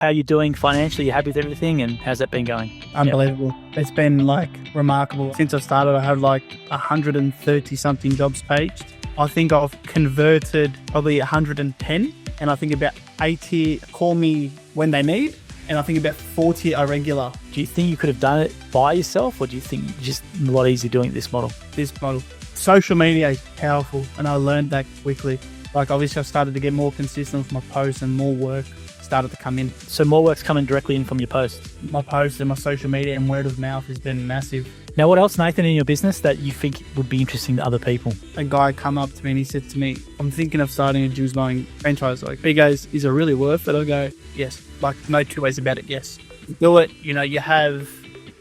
How are you doing financially? You happy with everything? And how's that been going? Unbelievable. It's been remarkable. Since I started, I have 130 something jobs paged. I think I've converted probably 110, and I think about 80 call me when they need, and I think about 40 are regular. Do you think you could have done it by yourself, or do you think you're just a lot easier doing it this model? This model. Social media is powerful, and I learned that quickly. Obviously I started to get more consistent with my posts, and more work started to come in. So more work's coming directly in from your posts? My posts and my social media and word of mouth has been massive. Now, what else, Nathan, in your business that you think would be interesting to other people? A guy come up to me and he said to me, I'm thinking of starting a Jim's Mowing franchise. He goes, is it really worth it? I go, yes. No two ways about it, yes. Do it. You have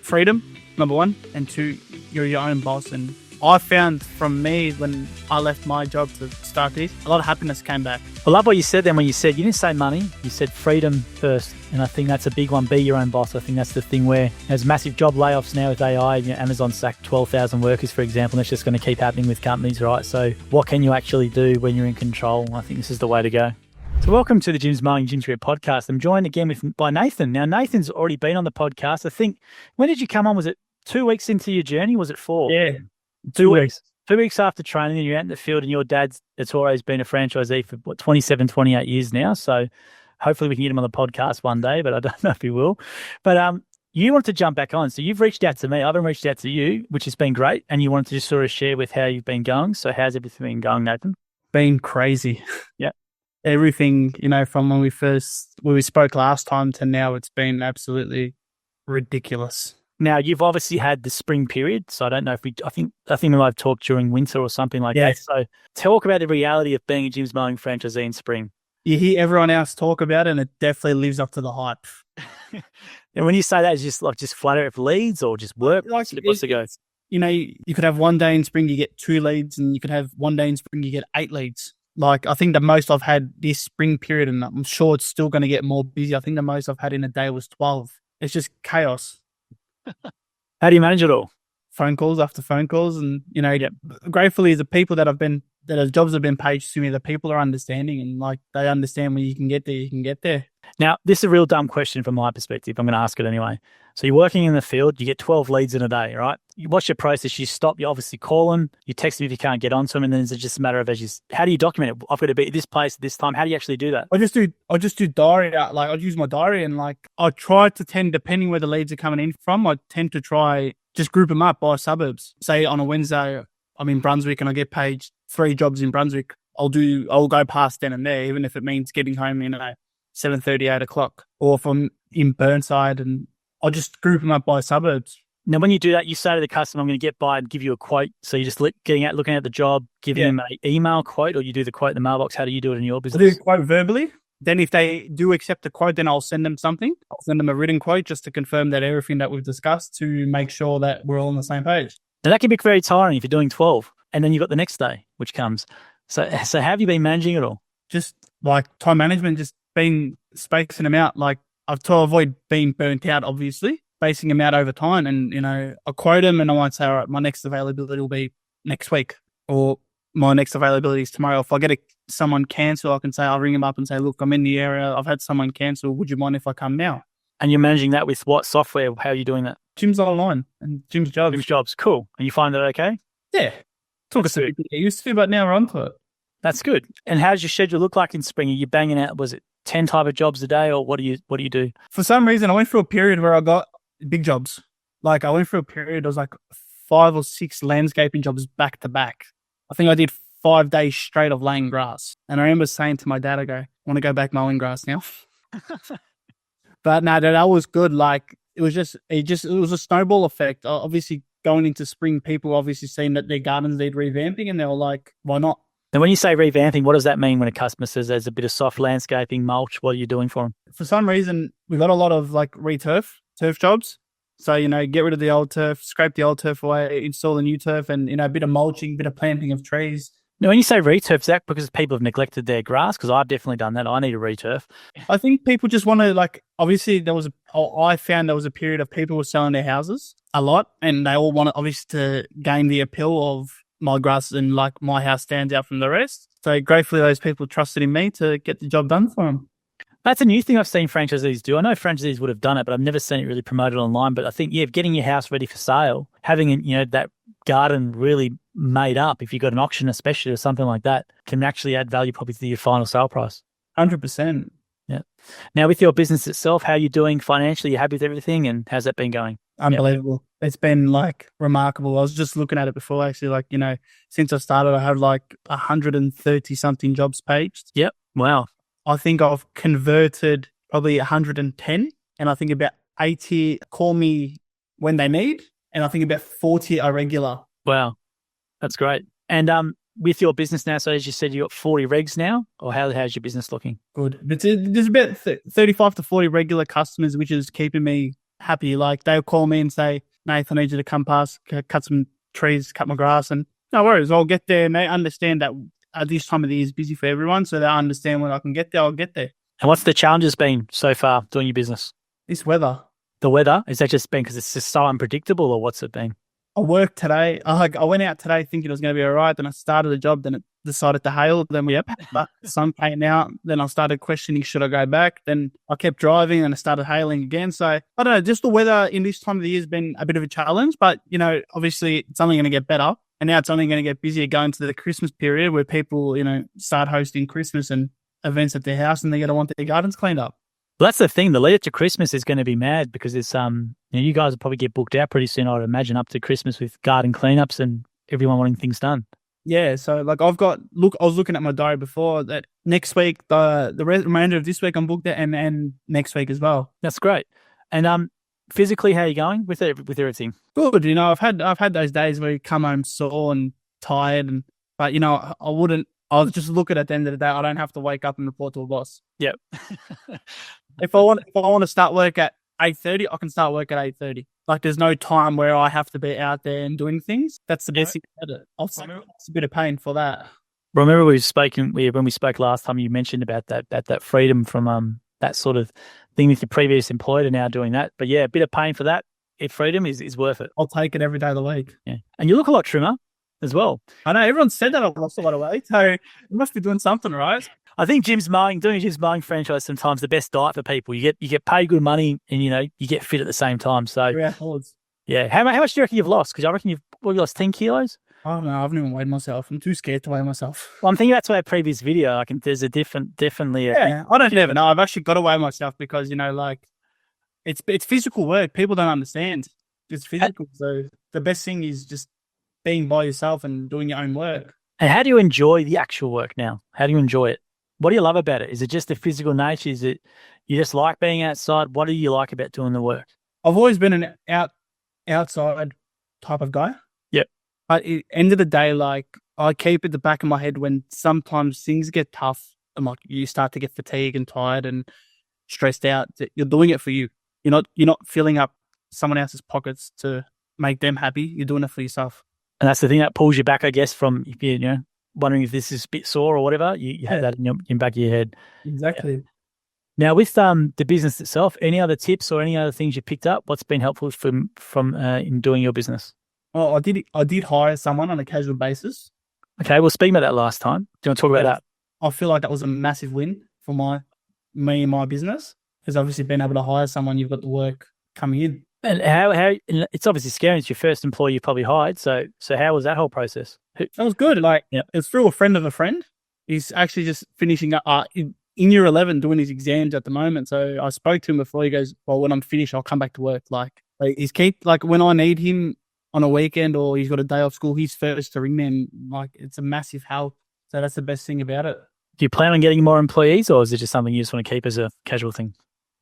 freedom, number one, and two, you're your own boss. And I found from me when I left my job to start this, a lot of happiness came back. I love what you said then when you said, you didn't say money, you said freedom first. And I think that's a big one, be your own boss. I think that's the thing where there's massive job layoffs now with AI. Amazon sacked 12,000 workers, for example, and it's just going to keep happening with companies, right? So what can you actually do when you're in control? I think this is the way to go. So welcome to the Jim's Mowing Jim's Career podcast. I'm joined again by Nathan. Now, Nathan's already been on the podcast. I think, when did you come on? Was it 2 weeks into your journey? Was it 4? Yeah. 2 weeks. 2 weeks after training, and you're out in the field, and your dad's Ettoro's been a franchisee for 27, 28 years now. So hopefully we can get him on the podcast one day, but I don't know if he will. But you wanted to jump back on. So you've reached out to me. I haven't reached out to you, which has been great. And you wanted to just sort of share with how you've been going. So how's everything been going, Nathan? Been crazy. Yeah. Everything, from when we spoke last time to now, it's been absolutely ridiculous. Now, you've obviously had the spring period, so I don't know if I think we might have talked during winter or something like that. So talk about the reality of being a Jim's Mowing franchisee in spring. You hear everyone else talk about it, and it definitely lives up to the hype. And when you say that, it's just flat out of leads or just work? What's the go? You could have one day in spring, you get 2 leads, and you could have one day in spring, you get 8 leads. I think the most I've had this spring period, and I'm sure it's still going to get more busy, I think the most I've had in a day was 12. It's just chaos. How do you manage it all? Phone calls after phone calls, and gratefully the people that the jobs have been paged to me, the people are understanding, and they understand when you can get there, you can get there. Now, this is a real dumb question from my perspective. I'm going to ask it anyway. So you're working in the field, you get 12 leads in a day, right? What's your process? You stop, you obviously call them, you text them if you can't get onto them, and then it's just a matter of how do you document it? I've got to be at this place at this time. How do you actually do that? I just do diary. I use my diary, and I try to depending where the leads are coming in from, I tend to try just group them up by suburbs. Say on a Wednesday, I'm in Brunswick and I get paged 3 jobs in Brunswick. I'll go past then and there, even if it means getting home 7:30, 8 o'clock. Or if I'm in Burnside, and I'll just group them up by suburbs. Now, when you do that, you say to the customer, I'm going to get by and give you a quote. So you're just looking at the job, giving them an email quote, or you do the quote in the mailbox. How do you do it in your business? I do the quote verbally. Then if they do accept the quote, then I'll send them something. I'll send them a written quote just to confirm that everything that we've discussed, to make sure that we're all on the same page. Now, that can be very tiring if you're doing 12, and then you've got the next day, which comes. So how have you been managing it all? Just time management, just been spacing them out. I've tried to avoid being burnt out, obviously, spacing them out over time. And, I quote them and I might say, all right, my next availability will be next week, or my next availability is tomorrow. If I get someone cancel, I can say, I'll ring them up and say, look, I'm in the area. I've had someone cancel. Would you mind if I come now? And you're managing that with what software? How are you doing that? Jim's Online and Jim's Jobs. Jim's Jobs, cool. And you find that okay? Yeah. Took us a bit to get used to, but now we're onto it. That's good. And how does your schedule look like in spring? Are you banging out, was it 10 type of jobs a day, or what do you do? For some reason, I went through a period where I got big jobs. I went through a period, it was 5 or 6 landscaping jobs back to back. I think I did 5 days straight of laying grass. And I remember saying to my dad, I want to go back mowing grass now. But no, that was good. It was a snowball effect. Obviously, going into spring, people obviously seen that their gardens need revamping, and they were like, why not? And when you say revamping, what does that mean when a customer says there's a bit of soft landscaping, mulch? What are you doing for them? For some reason, we got a lot of turf jobs. So, get rid of the old turf, scrape the old turf away, install the new turf, and, a bit of mulching, bit of planting of trees. Now, when you say returf, is that because people have neglected their grass? Because I've definitely done that. I need a returf. I think people just want to, obviously I found there was a period of people were selling their houses a lot, and they all wanted, obviously, to gain the appeal of my grass, and my house stands out from the rest. So gratefully those people trusted in me to get the job done for them. That's a new thing I've seen franchisees do. I know franchisees would have done it, but I've never seen it really promoted online. But I think, yeah, getting your house ready for sale, having, that garden really made up, if you've got an auction especially or something like that, can actually add value probably to your final sale price. 100%. Yeah. Now, with your business itself, how are you doing financially? You happy with everything? And how's that been going? Unbelievable. Yep. It's been like remarkable. I was just looking at it before, actually, since I started, I have like 130 something jobs paged. Yep. Wow. I think I've converted probably 110, and I think about 80 call me when they need, and I think about 40 are regular. Wow. That's great. And with your business now, so as you said, you got 40 regs now, or how's your business looking? Good. But there's about 35 to 40 regular customers, which is keeping me happy. Like, they'll call me and say, Nathan, I need you to come past, cut some trees, cut my grass, and no worries, I'll get there. And they understand that at this time of the year is busy for everyone, so they understand when I can get there, I'll get there. And what's the challenges been so far doing your business? This weather. The weather? Is that just been because it's just so unpredictable, or what's it been? I worked today. I went out today thinking it was going to be all right. Then I started the job. Then it decided to hail. Then the sun came out. Then I started questioning, should I go back? Then I kept driving and it started hailing again. So I don't know, just the weather in this time of the year has been a bit of a challenge, but obviously it's only going to get better. And now it's only going to get busier going to the Christmas period where people, start hosting Christmas and events at their house, and they're going to want their gardens cleaned up. Well, that's the thing. The lead up to Christmas is going to be mad because it's you guys will probably get booked out pretty soon, I'd imagine, up to Christmas with garden cleanups and everyone wanting things done. Yeah, so like I was looking at my diary before that next week, the remainder of this week I'm booked out, and next week as well. That's great. And physically, how are you going with everything? Good. I've had those days where you come home sore and tired, but I'll just look at the end of the day. I don't have to wake up and report to a boss. Yep. If I want to start work at 8:30, I can start work at 8:30. Like, there's no time where I have to be out there and doing things. That's the best thing about it. It's a bit of pain for that. Remember when we spoke last time, you mentioned about that freedom from that sort of thing with your previous employer, now doing that. But yeah, a bit of pain for that. If freedom is worth it. I'll take it every day of the week. Yeah. And you look a lot trimmer as well. I know everyone said that I've lost a lot of weight, so you must be doing something, right? I think doing a Jim's Mowing franchise sometimes the best diet for people. You get paid good money, and you get fit at the same time. So yeah. How much do you reckon you've lost? Because I reckon you've lost 10 kilos. I don't know. I haven't even weighed myself. I'm too scared to weigh myself. Well, I'm thinking that's our previous video. I can. There's definitely. Yeah, I don't never know. I've actually got to weigh myself because it's physical work. People don't understand. It's physical. So the best thing is just being by yourself and doing your own work. And how do you enjoy the actual work now? How do you enjoy it? What do you love about it? Is it just the physical nature? Is it you just like being outside? What do you like about doing the work? I've always been an outside type of guy. Yep. But at the end of the day, I keep at the back of my head when sometimes things get tough and you start to get fatigued and tired and stressed out. You're doing it for you. You're not filling up someone else's pockets to make them happy. You're doing it for yourself. And that's the thing that pulls you back, I guess, from if you're wondering if this is a bit sore or whatever. You have that in the back of your head. Exactly. Yeah. Now, with the business itself, any other tips or any other things you picked up? What's been helpful from in doing your business? Oh, I did hire someone on a casual basis. Okay, well, speaking about that last time, do you want to talk about that? I feel like that was a massive win for me and my business, because obviously being able to hire someone, you've got the work coming in. And how it's obviously scary. It's your first employee you probably hired. So how was that whole process? That was good. It was through a friend of a friend. He's actually just finishing up in year 11 doing his exams at the moment. So I spoke to him before. He goes, well, when I'm finished, I'll come back to work. When I need him on a weekend or he's got a day off school, he's first to ring me, and it's a massive help. So that's the best thing about it. Do you plan on getting more employees, or is it just something you just want to keep as a casual thing?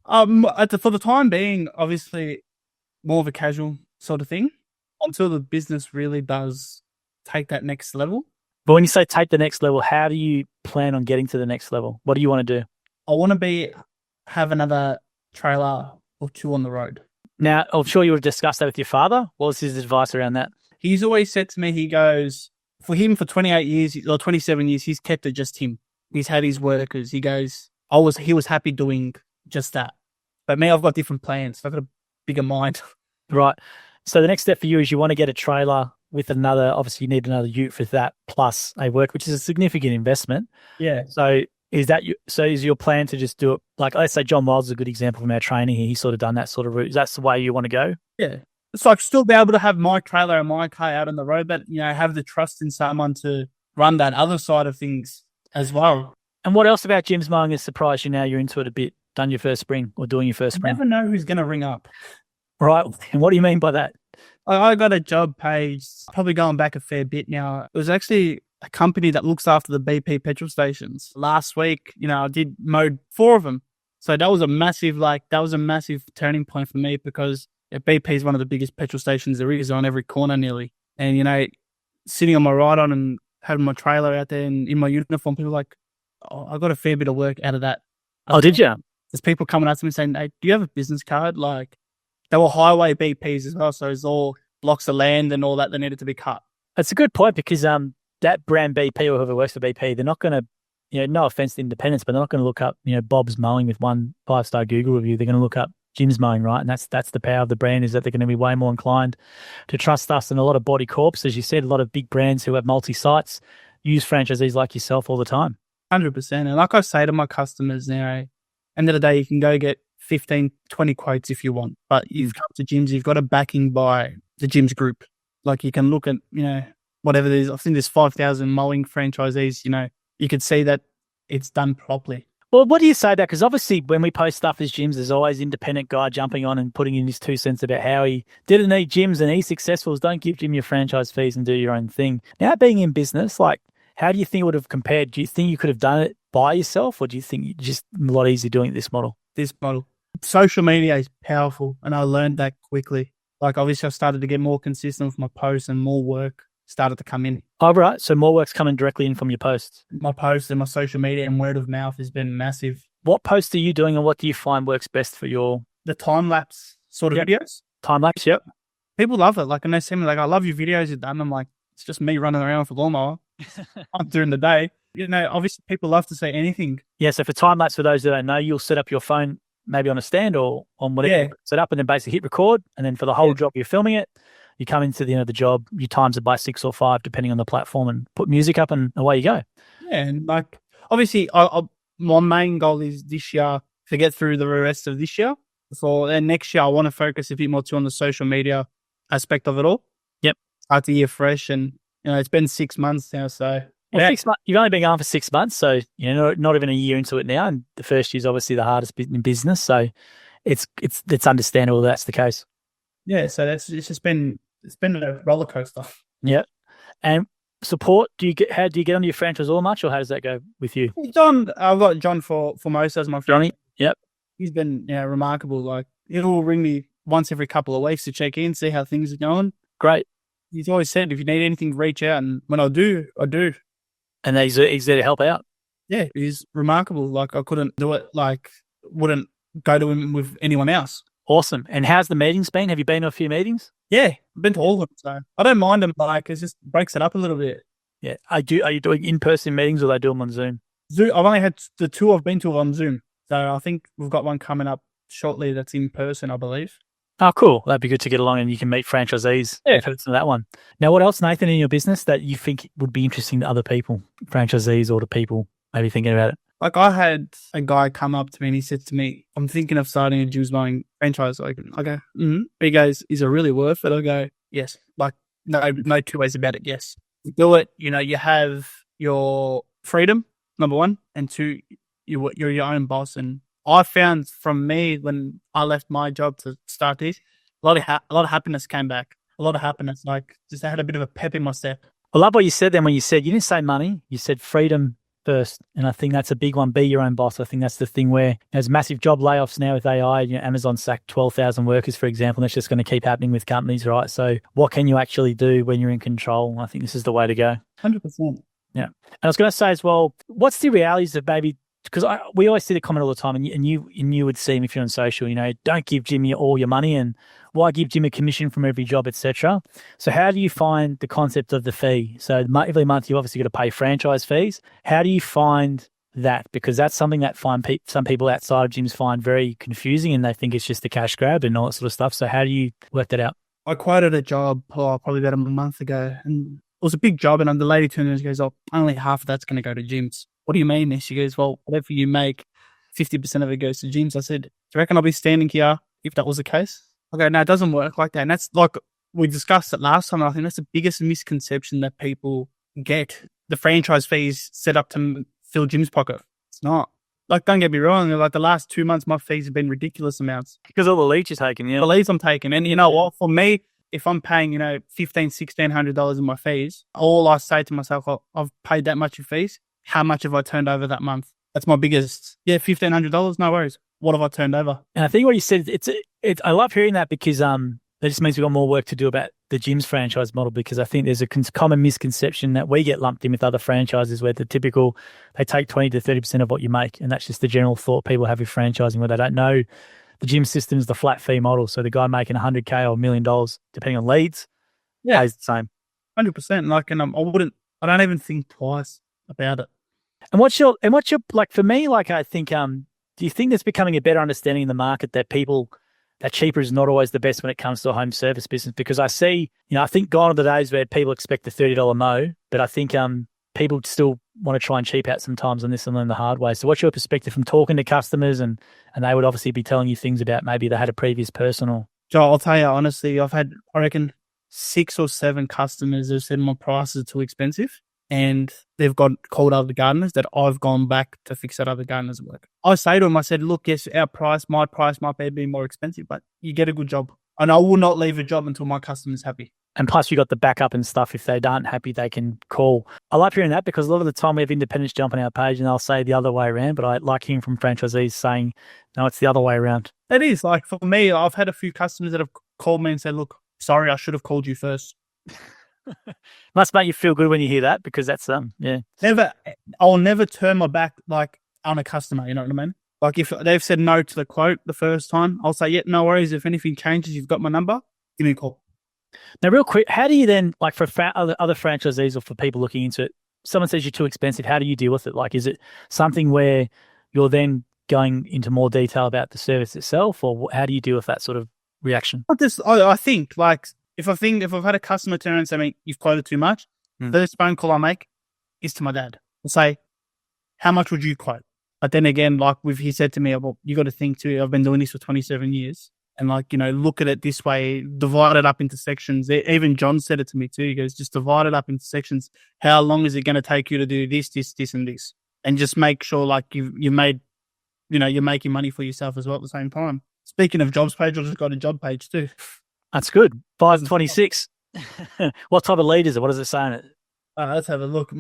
For the time being, obviously more of a casual sort of thing until the business really does take that next level. But when you say take the next level, how do you plan on getting to the next level? What do you want to do? I want to have another trailer or two on the road. Now, I'm sure you would have discussed that with your father. What was his advice around that? He's always said to me, he goes, for him for 28 years or 27 years, he's kept it just him. He's had his workers. He goes, he was happy doing just that. But me, I've got different plans. I've got a bigger mind. Right. So the next step for you is you want to get a trailer with obviously you need another ute for that plus a work, which is a significant investment. Yeah. So So is your plan to just do it? Like, let's say John Wiles is a good example from our training here. He's sort of done that sort of route. That's the way you want to go? Yeah. It's like still be able to have my trailer and my car out on the road, but, have the trust in someone to run that other side of things as well. And what else about Jim's mowing has surprised you now you're into it a bit, done your first spring or doing your first spring? Never know who's going to ring up. Right. And what do you mean by that? I got a job page, probably going back a fair bit now. It was actually a company that looks after the BP petrol stations. Last week, I did mowed 4 of them. So that was a massive turning point for me because BP is one of the biggest petrol stations there is on every corner nearly. And, sitting on my ride-on and having my trailer out there and in my uniform, people were like, oh, I got a fair bit of work out of that. Oh, did you? There's people coming up to me saying, hey, do you have a business card? Like, they were highway BPs as well. So it's all blocks of land and all that needed to be cut. That's a good point because that brand BP or whoever works for BP, they're not going to, no offense to independents, but they're not going to look up, Bob's Mowing with 1 5-star Google review. They're going to look up Jim's Mowing, right? And that's the power of the brand, is that they're going to be way more inclined to trust us than a lot of body corps. As you said, a lot of big brands who have multi-sites use franchisees like yourself all the time. 100%. And like I say to my customers now, end of the day, you can go get 15, 20 quotes if you want, but you've come to gyms, you've got a backing by the gyms group. Like you can look at, whatever there is. I think there's 5,000 mowing franchisees, you could see that it's done properly. Well, what do you say that? Because obviously when we post stuff as gyms, there's always independent guy jumping on and putting in his 2 cents about how he didn't need gyms and he's successful. Don't give Jim your franchise fees and do your own thing. Now being in business, like how do you think it would have compared? Do you think you could have done it by yourself or do you think you're just a lot easier doing it this model? This model. Social media is powerful and I learned that quickly. Like obviously I started to get more consistent with my posts and more work started to come in. Oh, right. So more work's coming directly in from your posts. My posts and my social media and word of mouth has been massive. What posts are you doing and what do you find works best for the time-lapse sort of videos? Time-lapse, yep. People love it. Like, and they see me like, I love your videos you've done. I'm like, it's just me running around with a lawnmower during the day. Obviously people love to say anything. Yeah, so for time-lapse, for those that don't know, you'll set up your phone maybe on a stand or on whatever, set up and then basically hit record. And then for the whole job, you're filming it. You come into the end of the job, you times it by 6 or 5, depending on the platform, and put music up and away you go. Yeah, and like, obviously, my main goal is this year to get through the rest of this year. So then next year, I want to focus a bit more too on the social media aspect of it all. Yep. Start the year fresh, and it's been 6 months now, so. Well, 6 months. You've only been going for 6 months, so not even a year into it now. And the first year is obviously the hardest bit in business, so it's understandable that's the case. Yeah, so it's been a roller coaster. Yeah, and support. How do you get onto your franchisor much, or how does that go with you? John, I've got John for most as my friend. Johnny, yep, he's been remarkable. Like he'll ring me once every couple of weeks to check in, see how things are going. Great. He's always said if you need anything, reach out, and when I do, I do. And he's there to help out. Yeah, he's remarkable. Like I couldn't do it. Like wouldn't go to him with anyone else. Awesome. And how's the meetings been? Have you been to a few meetings? Yeah, I've been to all of them. So I don't mind them. Like it just breaks it up a little bit. Yeah. Are you doing in-person meetings or they do them on Zoom? Zoom. I've only had the 2 I've been to on Zoom. So I think we've got one coming up shortly that's in person, I believe. Oh, cool. That'd be good to get along and you can meet franchisees. Yeah. To that one. Now, what else, Nathan, in your business that you think would be interesting to other people, franchisees or to people maybe thinking about it? Like I had a guy come up to me and he said to me, I'm thinking of starting a Jim's Mowing franchise. I go, mm-hmm. He goes, is it really worth it? I go, yes. Like, no 2 ways about it. Yes. Do it. You have your freedom, number 1. And 2, you're your own boss. And I found from me when I left my job to start this, a lot of happiness came back. A lot of happiness. Like just I had a bit of a pep in my step. I love what you said then when you didn't say money, you said freedom first. And I think that's a big one. Be your own boss. I think that's the thing where there's massive job layoffs now with AI. Amazon sacked 12,000 workers, for example, and it's just going to keep happening with companies, right? So what can you actually do when you're in control? I think this is the way to go. 100%. Yeah. And I was going to say as well, what's the realities of maybe, because we always see the comment all the time, and you would see him if you're on social, don't give Jimmy all your money and why give Jim a commission from every job, etc. So how do you find the concept of the fee? So every month you obviously got to pay franchise fees. How do you find that? Because that's something that some people outside of gyms find very confusing and they think it's just a cash grab and all that sort of stuff. So how do you work that out? I quoted a job probably about a month ago and it was a big job and the lady turned and goes, only half of that's going to go to gyms. what do you mean? And she goes, well, whatever you make, 50% of it goes to gyms. I said, do you reckon I'll be standing here if that was the case? I go, no, it doesn't work like that. And that's like, we discussed it last time. And I think that's the biggest misconception that people get. The franchise fees set up to fill Jim's pocket. It's not. Like, don't get me wrong. Like, the last 2 months, my fees have been ridiculous amounts. Because all the leads you're taking, yeah. The leads I'm taking. And you know what? For me, if I'm paying, $1,500-$1,600 in my fees, all I say to myself, I've paid that much in fees. How much have I turned over that month? That's my biggest. Yeah, $1,500. No worries. What have I turned over? And I think what you said, I love hearing that because that just means we've got more work to do about the gyms franchise model, because I think there's a common misconception that we get lumped in with other franchises where they take 20 to 30% of what you make. And that's just the general thought people have with franchising, where they don't know the gym system is the flat fee model. So the guy making $100K or $1 million, depending on leads, pays the same. 100%. Like, and I don't even think twice about it. And what's your like, for me, like, I think, do you think there's becoming a better understanding in the market that cheaper is not always the best when it comes to a home service business? Because I see, I think gone are the days where people expect the $30 mow, but I think people still want to try and cheap out sometimes on this and learn the hard way. So what's your perspective from talking to customers, and they would obviously be telling you things about maybe they had a previous person or... Joe, I'll tell you honestly, I've had, I reckon, 6 or 7 customers who said my prices are too expensive, and they've got called other gardeners that I've gone back to fix that other gardener's work. I say to them, I said, look, yes, my price might be more expensive, but you get a good job. And I will not leave a job until my customer's happy. And plus, you got the backup and stuff. If they aren't happy, they can call. I like hearing that, because a lot of the time we have independents jump on our page and they'll say the other way around, but I like hearing from franchisees saying, no, it's the other way around. It is. Like, for me, I've had a few customers that have called me and said, look, sorry, I should have called you first. Must make you feel good when you hear that, because that's I'll never turn my back like on a customer, you know what I mean? Like, if they've said no to the quote the first time, I'll say, yeah, no worries. If anything changes, you've got my number, give me a call. Now, real quick, how do you then, like, for other franchisees or for people looking into it, someone says you're too expensive, how do you deal with it? Like, is it something where you're then going into more detail about the service itself, or how do you deal with that sort of reaction? I think, like, if I've had a customer turn around and say, mate, you've quoted too much, first phone call I make is to my dad. I'll say, how much would you quote? But then again, like, he said to me, well, you got to think too, I've been doing this for 27 years. And, like, look at it this way, divide it up into sections. Even John said it to me too. He goes, just divide it up into sections. How long is it going to take you to do this, this, this, and this? And just make sure, like, you're making money for yourself as well at the same time. Speaking of jobs page, I just got a job page too. That's good. 526. What type of lead is it? What does it say on it? Let's have a look.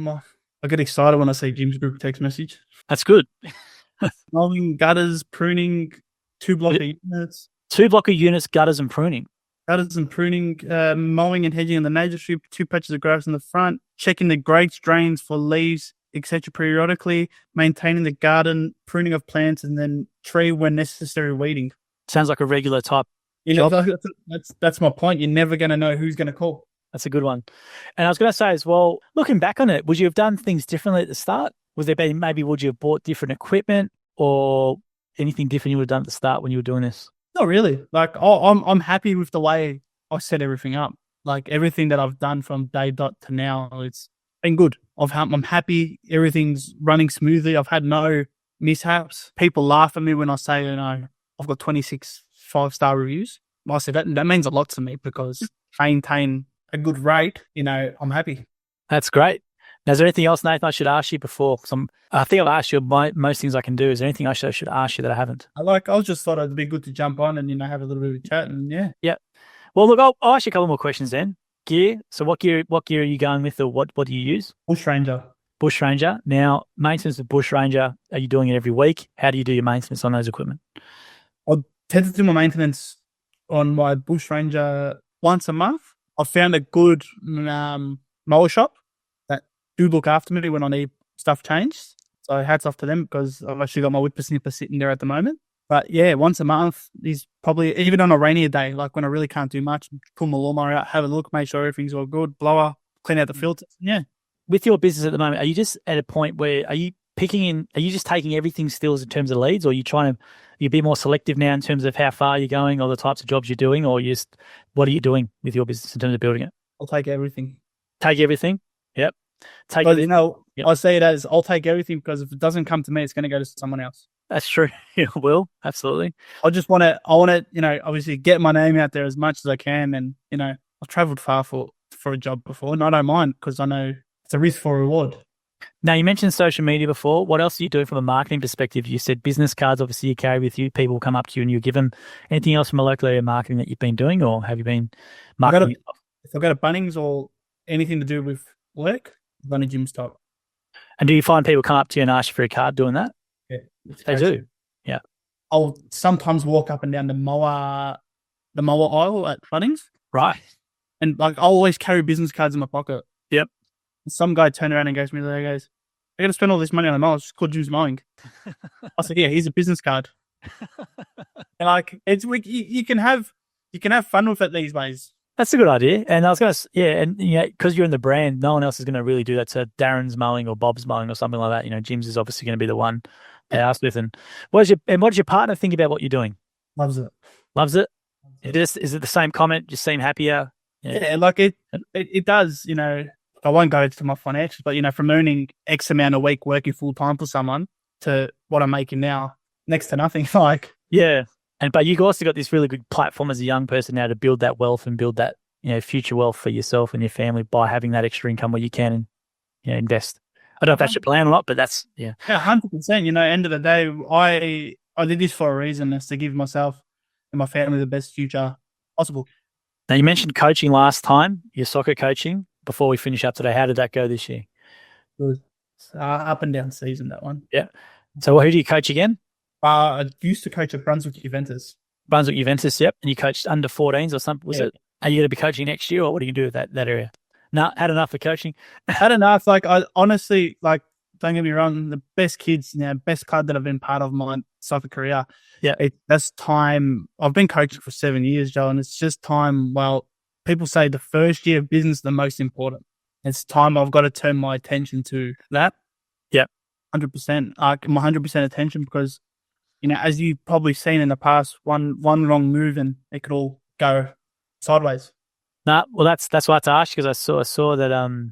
I get excited when I see Jim's group text message. That's good. Mowing, gutters, pruning, 2 blocker units. 2 blocker units, gutters and pruning. Gutters and pruning, mowing and hedging on the nature strip, 2 patches of grass in the front, checking the grates, drains for leaves, etc. periodically, maintaining the garden, pruning of plants, and then tree when necessary, weeding. Sounds like a regular type job. That's my point. You're never going to know who's going to call. That's a good one. And I was going to say as well, looking back on it, would you have done things differently at the start? Would you have bought different equipment or anything different you would have done at the start when you were doing this? Not really. Like, I'm happy with the way I set everything up. Like, everything that I've done from day dot to now, it's been good. I'm happy. Everything's running smoothly. I've had no mishaps. People laugh at me when I say, I've got 26 5-star reviews. I said that means a lot to me, because maintain a good rate, I'm happy. That's great. Now, is there anything else, Nathan, I should ask you before? I think I've asked you most things I can do. Is there anything I should ask you that I haven't? I just thought it'd be good to jump on and, have a little bit of a chat, and yeah. Yeah. Well, look, I'll ask you a couple more questions then. Gear. So what gear are you going with, or what do you use? Bush Ranger. Bush Ranger. Now, maintenance of Bush Ranger, are you doing it every week? How do you do your maintenance on those equipment? I tend to do my maintenance on my Bush Ranger once a month. I found a good mower shop that do look after me when I need stuff changed. So hats off to them, because I've actually got my whippersnipper sitting there at the moment. But yeah, once a month is probably, even on a rainier day, like when I really can't do much, pull my lawnmower out, have a look, make sure everything's all good, blower, clean out the filters. Yeah. With your business at the moment, are you just at a point where are you just taking everything still in terms of leads, or are you be more selective now in terms of how far you're going or the types of jobs you're doing, or what are you doing with your business in terms of building it? I'll take everything. Take everything? Yep. take But it. Yep. I say it as I'll take everything because if it doesn't come to me, it's going to go to someone else. That's true. It will. Absolutely. I want to, obviously get my name out there as much as I can. And, I've traveled far for a job before and I don't mind because I know it's a risk for reward. Now, you mentioned social media before. What else are you doing from a marketing perspective? You said business cards, obviously, you carry with you. People come up to you and you give them. Anything else from a local area marketing that you've been doing, or have you been marketing? If I've got a Bunnings or anything to do with work, Bunny Gym stop. And do you find people come up to you and ask you for a card doing that? Yeah. They do. Yeah. I'll sometimes walk up and down the mower aisle at Bunnings. Right. And I'll always carry business cards in my pocket. Yep. Some guy turned around and goes to me, I got to spend all this money on a mower. It's called Jim's Mowing. I said, yeah, here's a business card. And you can have fun with it these days. That's a good idea. And I was going to, and because you're in the brand, no one else is going to really do that. So Darren's Mowing or Bob's Mowing or something like that. Jim's is obviously going to be the one they asked with. And what does your partner think about what you're doing? Loves it. Loves it? Is it the same comment? Just seem happier? Yeah, it does, I won't go into my financials, but, from earning X amount a week working full time for someone to what I'm making now, next to nothing. Yeah. But you've also got this really good platform as a young person now to build that wealth and build that, future wealth for yourself and your family by having that extra income where you can, invest. I don't know if that's your plan or not, but that's, yeah. Yeah, 100%. End of the day, I did this for a reason, is to give myself and my family the best future possible. Now, you mentioned coaching last time, your soccer coaching. Before we finish up today, how did that go this year? Good. Up and down season, that one. Yeah. So who do you coach again? I used to coach at Brunswick Juventus. Yep. And you coached under 14s or something, was it? Are you going to be coaching next year, or what do you do with that area? No, had enough of coaching? Had enough. I honestly, don't get me wrong, the best kids, best club that I've been part of my soccer career. Yeah. That's time. I've been coaching for 7 years, Joe, and it's just time. Well, people say the first year of business is the most important. It's time I've got to turn my attention to that. Yeah. 100%. My 100% attention because, as you've probably seen in the past, one wrong move and it could all go sideways. No, well, that's why I had to ask you, because I saw that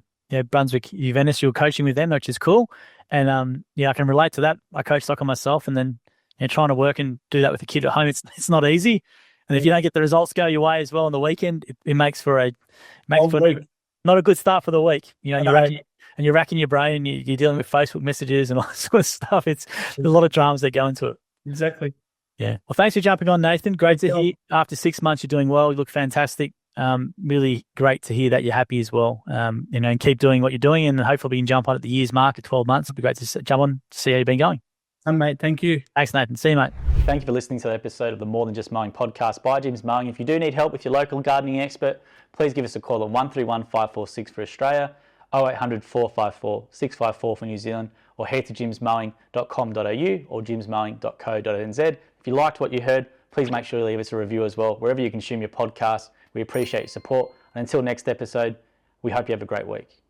Brunswick Juventus, you were coaching with them, which is cool. And I can relate to that. I coach soccer myself, and then trying to work and do that with a kid at home, it's not easy. And if you don't get the results go your way as well on the weekend, it makes for not a good start for the week. You're racking your brain, and you're dealing with Facebook messages and all that sort of stuff. There's a lot of dramas that go into it. Exactly. Yeah. Well, thanks for jumping on, Nathan. Great to hear. After 6 months, you're doing well. You look fantastic. Really great to hear that you're happy as well. And keep doing what you're doing, and hopefully we can jump on at the year's mark at 12 months. It'd be great to jump on to see how you've been going. Mate, thank you. Thanks, Nathan. See you, mate. Thank you for listening to the episode of the More Than Just Mowing podcast by Jim's Mowing. If you do need help with your local gardening expert, please give us a call on 131 546 for Australia, 0800 454 654 for New Zealand, or head to jimsmowing.com.au or jimsmowing.co.nz. If you liked what you heard, please make sure you leave us a review as well, wherever you consume your podcast. We appreciate your support. And until next episode, we hope you have a great week.